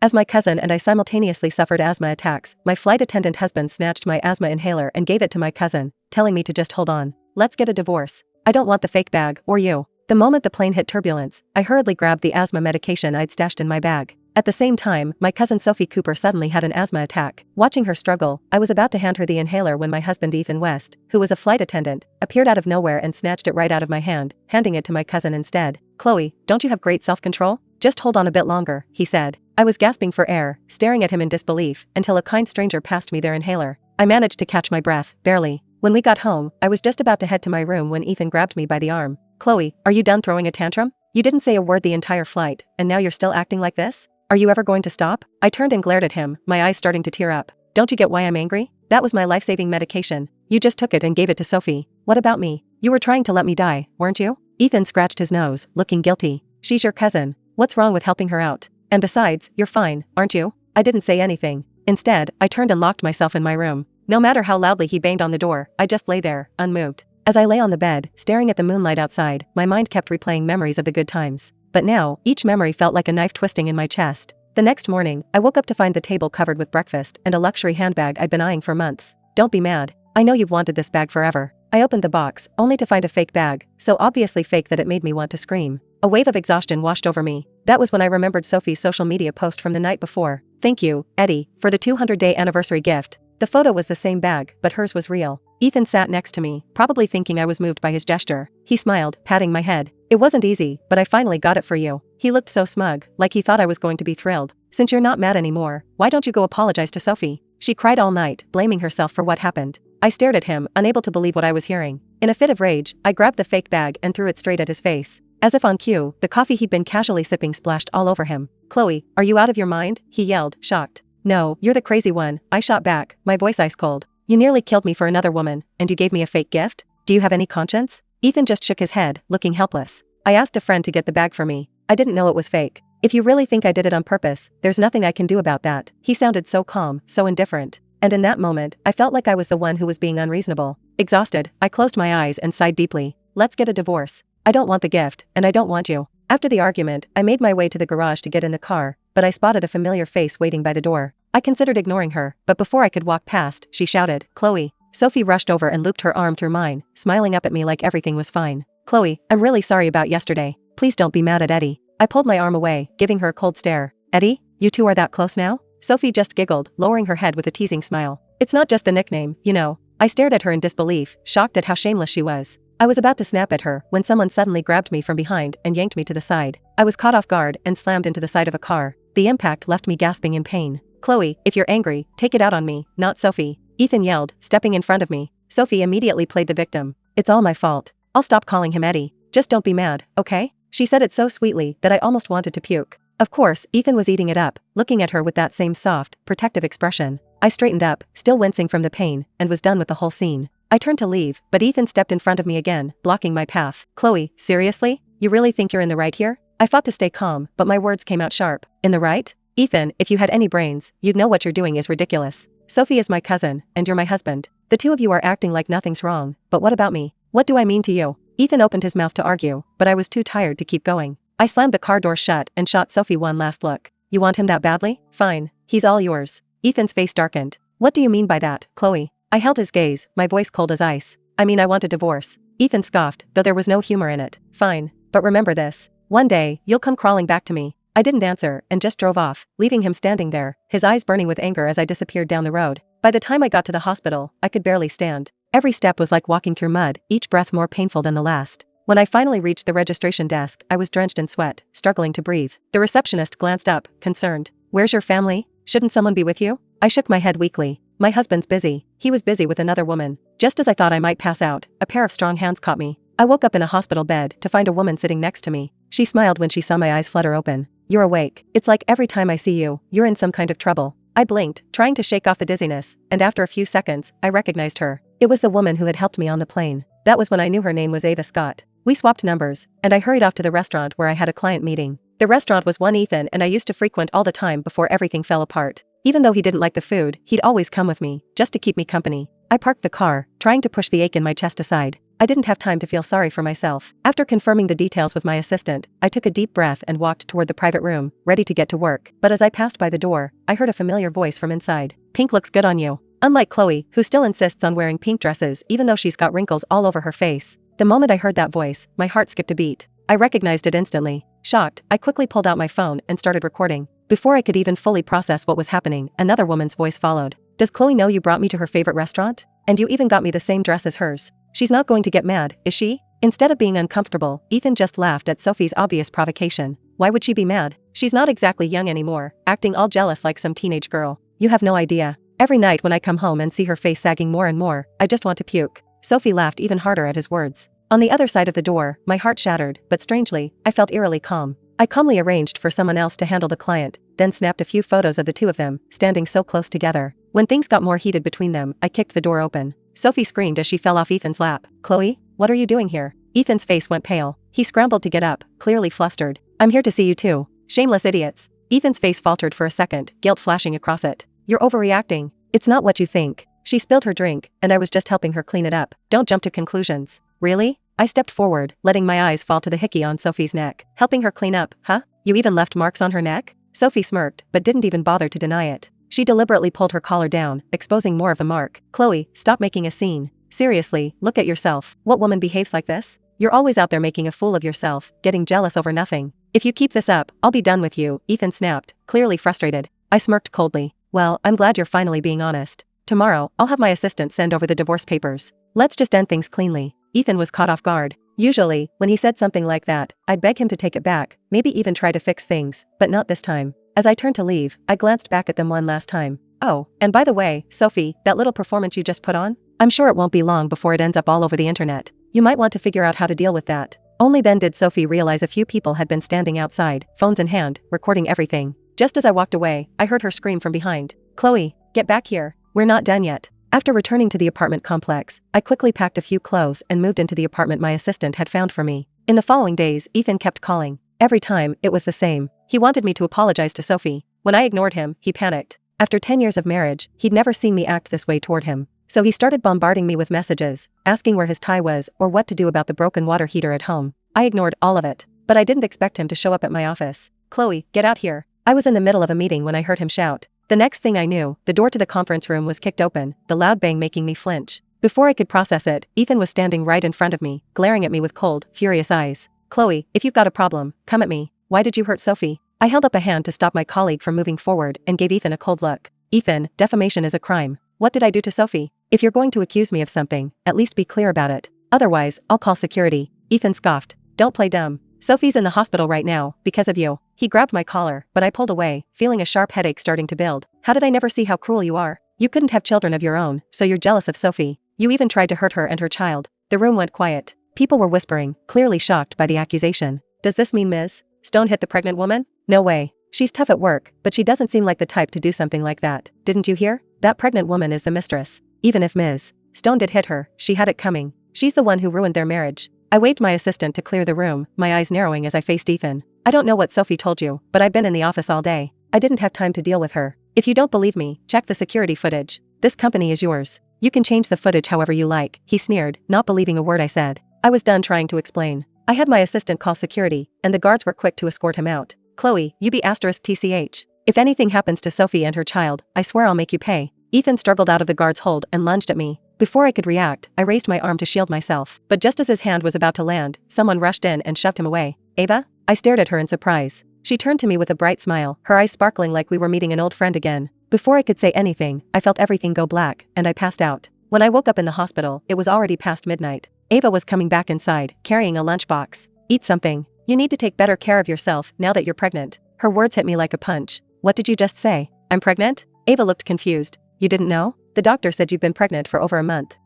As my cousin and I simultaneously suffered asthma attacks, my flight attendant husband snatched my asthma inhaler and gave it to my cousin, telling me to just hold on. Let's get a divorce. I don't want the fake bag, or you. The moment the plane hit turbulence, I hurriedly grabbed the asthma medication I'd stashed in my bag. At the same time, my cousin Sophie Cooper suddenly had an asthma attack. Watching her struggle, I was about to hand her the inhaler when my husband Ethan West, who was a flight attendant, appeared out of nowhere and snatched it right out of my hand, handing it to my cousin instead. Chloe, don't you have great self-control? Just hold on a bit longer, he said. I was gasping for air, staring at him in disbelief, until a kind stranger passed me their inhaler. I managed to catch my breath, barely. When we got home, I was just about to head to my room when Ethan grabbed me by the arm. Chloe, are you done throwing a tantrum? You didn't say a word the entire flight, and now you're still acting like this? Are you ever going to stop? I turned and glared at him, my eyes starting to tear up. Don't you get why I'm angry? That was my life-saving medication. You just took it and gave it to Sophie. What about me? You were trying to let me die, weren't you? Ethan scratched his nose, looking guilty. She's your cousin. What's wrong with helping her out? And besides, you're fine, aren't you? I didn't say anything. Instead, I turned and locked myself in my room. No matter how loudly he banged on the door, I just lay there, unmoved. As I lay on the bed, staring at the moonlight outside, my mind kept replaying memories of the good times. But now, each memory felt like a knife twisting in my chest. The next morning, I woke up to find the table covered with breakfast and a luxury handbag I'd been eyeing for months. Don't be mad. I know you've wanted this bag forever. I opened the box, only to find a fake bag, so obviously fake that it made me want to scream. A wave of exhaustion washed over me. That was when I remembered Sophie's social media post from the night before. Thank you, Eddie, for the 200-day anniversary gift. The photo was the same bag, but hers was real. Ethan sat next to me, probably thinking I was moved by his gesture. He smiled, patting my head. It wasn't easy, but I finally got it for you. He looked so smug, like he thought I was going to be thrilled. Since you're not mad anymore, why don't you go apologize to Sophie? She cried all night, blaming herself for what happened. I stared at him, unable to believe what I was hearing. In a fit of rage, I grabbed the fake bag and threw it straight at his face. As if on cue, the coffee he'd been casually sipping splashed all over him. Chloe, are you out of your mind? He yelled, shocked. No, you're the crazy one, I shot back, my voice ice cold. You nearly killed me for another woman, and you gave me a fake gift? Do you have any conscience? Ethan just shook his head, looking helpless. I asked a friend to get the bag for me. I didn't know it was fake. If you really think I did it on purpose, there's nothing I can do about that. He sounded so calm, so indifferent. And in that moment, I felt like I was the one who was being unreasonable. Exhausted, I closed my eyes and sighed deeply. Let's get a divorce. I don't want the gift, and I don't want you. After the argument, I made my way to the garage to get in the car, but I spotted a familiar face waiting by the door. I considered ignoring her, but before I could walk past, she shouted, Chloe. Sophie rushed over and looped her arm through mine, smiling up at me like everything was fine. Chloe, I'm really sorry about yesterday. Please don't be mad at Eddie. I pulled my arm away, giving her a cold stare. Eddie? You two are that close now? Sophie just giggled, lowering her head with a teasing smile. It's not just the nickname, you know. I stared at her in disbelief, shocked at how shameless she was. I was about to snap at her when someone suddenly grabbed me from behind and yanked me to the side. I was caught off guard and slammed into the side of a car. The impact left me gasping in pain. Chloe, if you're angry, take it out on me, not Sophie. Ethan yelled, stepping in front of me. Sophie immediately played the victim. It's all my fault. I'll stop calling him Eddie. Just don't be mad, okay? She said it so sweetly that I almost wanted to puke. Of course, Ethan was eating it up, looking at her with that same soft, protective expression. I straightened up, still wincing from the pain, and was done with the whole scene. I turned to leave, but Ethan stepped in front of me again, blocking my path. Chloe, seriously? You really think you're in the right here? I fought to stay calm, but my words came out sharp. In the right? Ethan, if you had any brains, you'd know what you're doing is ridiculous. Sophie is my cousin, and you're my husband. The two of you are acting like nothing's wrong, but what about me? What do I mean to you? Ethan opened his mouth to argue, but I was too tired to keep going. I slammed the car door shut and shot Sophie one last look. You want him that badly? Fine. He's all yours. Ethan's face darkened. What do you mean by that, Chloe? I held his gaze, my voice cold as ice. I mean I want a divorce. Ethan scoffed, though there was no humor in it. Fine. But remember this. One day, you'll come crawling back to me. I didn't answer, and just drove off, leaving him standing there, his eyes burning with anger as I disappeared down the road. By the time I got to the hospital, I could barely stand. Every step was like walking through mud, each breath more painful than the last. When I finally reached the registration desk, I was drenched in sweat, struggling to breathe. The receptionist glanced up, concerned. Where's your family? Shouldn't someone be with you? I shook my head weakly. My husband's busy. He was busy with another woman. Just as I thought I might pass out, a pair of strong hands caught me. I woke up in a hospital bed to find a woman sitting next to me. She smiled when she saw my eyes flutter open. You're awake. It's like every time I see you, you're in some kind of trouble. I blinked, trying to shake off the dizziness, and after a few seconds, I recognized her. It was the woman who had helped me on the plane. That was when I knew her name was Ava Scott. We swapped numbers, and I hurried off to the restaurant where I had a client meeting. The restaurant was one Ethan and I used to frequent all the time before everything fell apart. Even though he didn't like the food, he'd always come with me, just to keep me company. I parked the car, trying to push the ache in my chest aside. I didn't have time to feel sorry for myself. After confirming the details with my assistant, I took a deep breath and walked toward the private room, ready to get to work. But as I passed by the door, I heard a familiar voice from inside. "Pink looks good on you." Unlike Chloe, who still insists on wearing pink dresses even though she's got wrinkles all over her face. The moment I heard that voice, my heart skipped a beat. I recognized it instantly. Shocked, I quickly pulled out my phone and started recording. Before I could even fully process what was happening, another woman's voice followed. "Does Chloe know you brought me to her favorite restaurant? And you even got me the same dress as hers. She's not going to get mad, is she?" Instead of being uncomfortable, Ethan just laughed at Sophie's obvious provocation. Why would she be mad? She's not exactly young anymore, acting all jealous like some teenage girl. You have no idea. Every night when I come home and see her face sagging more and more, I just want to puke. Sophie laughed even harder at his words. On the other side of the door, my heart shattered, but strangely, I felt eerily calm. I calmly arranged for someone else to handle the client, then snapped a few photos of the two of them, standing so close together. When things got more heated between them, I kicked the door open. Sophie screamed as she fell off Ethan's lap. "Chloe, what are you doing here?" Ethan's face went pale. He scrambled to get up, clearly flustered. "I'm here to see you too. Shameless idiots." Ethan's face faltered for a second, guilt flashing across it. "You're overreacting. It's not what you think." She spilled her drink, and I was just helping her clean it up. "Don't jump to conclusions." "Really?" I stepped forward, letting my eyes fall to the hickey on Sophie's neck. "Helping her clean up, huh? You even left marks on her neck?" Sophie smirked, but didn't even bother to deny it. She deliberately pulled her collar down, exposing more of the mark. "Chloe, stop making a scene. Seriously, look at yourself. What woman behaves like this? You're always out there making a fool of yourself, getting jealous over nothing. If you keep this up, I'll be done with you," Ethan snapped, clearly frustrated. I smirked coldly. "Well, I'm glad you're finally being honest. Tomorrow, I'll have my assistant send over the divorce papers. Let's just end things cleanly." Ethan was caught off guard. Usually, when he said something like that, I'd beg him to take it back, maybe even try to fix things, but not this time. As I turned to leave, I glanced back at them one last time. "Oh, and by the way, Sophie, that little performance you just put on? I'm sure it won't be long before it ends up all over the internet. You might want to figure out how to deal with that." Only then did Sophie realize a few people had been standing outside, phones in hand, recording everything. Just as I walked away, I heard her scream from behind. "Chloe, get back here. We're not done yet." After returning to the apartment complex, I quickly packed a few clothes and moved into the apartment my assistant had found for me. In the following days, Ethan kept calling. Every time, it was the same. He wanted me to apologize to Sophie. When I ignored him, he panicked. After 10 years of marriage, he'd never seen me act this way toward him. So he started bombarding me with messages, asking where his tie was or what to do about the broken water heater at home. I ignored all of it, but I didn't expect him to show up at my office. "Chloe, get out here." I was in the middle of a meeting when I heard him shout. The next thing I knew, the door to the conference room was kicked open, the loud bang making me flinch. Before I could process it, Ethan was standing right in front of me, glaring at me with cold, furious eyes. "Chloe, if you've got a problem, come at me. Why did you hurt Sophie?" I held up a hand to stop my colleague from moving forward and gave Ethan a cold look. "Ethan, defamation is a crime. What did I do to Sophie? If you're going to accuse me of something, at least be clear about it. Otherwise, I'll call security." Ethan scoffed. "Don't play dumb. Sophie's in the hospital right now, because of you." He grabbed my collar, but I pulled away, feeling a sharp headache starting to build. "How did I never see how cruel you are? You couldn't have children of your own, so you're jealous of Sophie. You even tried to hurt her and her child." The room went quiet. People were whispering, clearly shocked by the accusation. "Does this mean Ms. Stone hit the pregnant woman?" "No way. She's tough at work, but she doesn't seem like the type to do something like that. Didn't you hear? That pregnant woman is the mistress. Even if Ms. Stone did hit her, she had it coming. She's the one who ruined their marriage." I waved my assistant to clear the room, my eyes narrowing as I faced Ethan. "I don't know what Sophie told you, but I've been in the office all day. I didn't have time to deal with her. If you don't believe me, check the security footage. This company is yours. You can change the footage however you like," he sneered, not believing a word I said. I was done trying to explain. I had my assistant call security, and the guards were quick to escort him out. "Chloe, you be *TCH. If anything happens to Sophie and her child, I swear I'll make you pay." Ethan struggled out of the guard's hold and lunged at me. Before I could react, I raised my arm to shield myself, but just as his hand was about to land, someone rushed in and shoved him away. "Ava?" I stared at her in surprise. She turned to me with a bright smile, her eyes sparkling like we were meeting an old friend again. Before I could say anything, I felt everything go black, and I passed out. When I woke up in the hospital, it was already past midnight. Ava was coming back inside, carrying a lunchbox. "Eat something. You need to take better care of yourself now that you're pregnant." Her words hit me like a punch. "What did you just say? I'm pregnant?" Ava looked confused. "You didn't know? The doctor said you've been pregnant for over a month."